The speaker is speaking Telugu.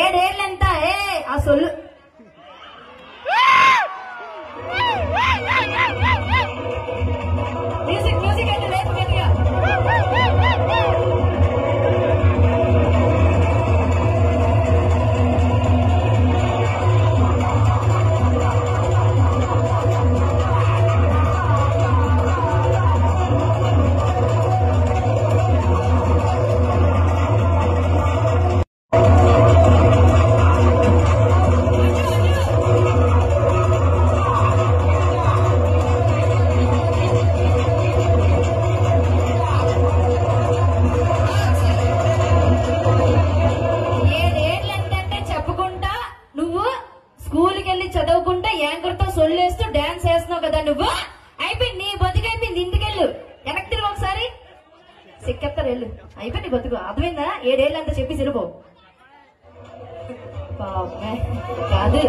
ఏడేళ్ళంత ఏ ఆ సొల్లు మ్యూజిక్ మ్యూజిక్ అంటే రేపు గట్టిగా స్కూల్కి వెళ్ళి చదువుకుంటా యాంకర్తో సొల్లేస్తూ డాన్స్ వేస్తున్నావు కదా నువ్వు. అయిపోయింది నీ బతుకు, అయిపోయింది. ఇంటికెళ్ళు, వెనక్కి తిరుగు ఒకసారి, సిక్కెత్తారు వెళ్ళు. అయిపోయింది బతుకు, అర్థమైందా? 7 ఏళ్ళంతా చెప్పి సిరుకో కాదు.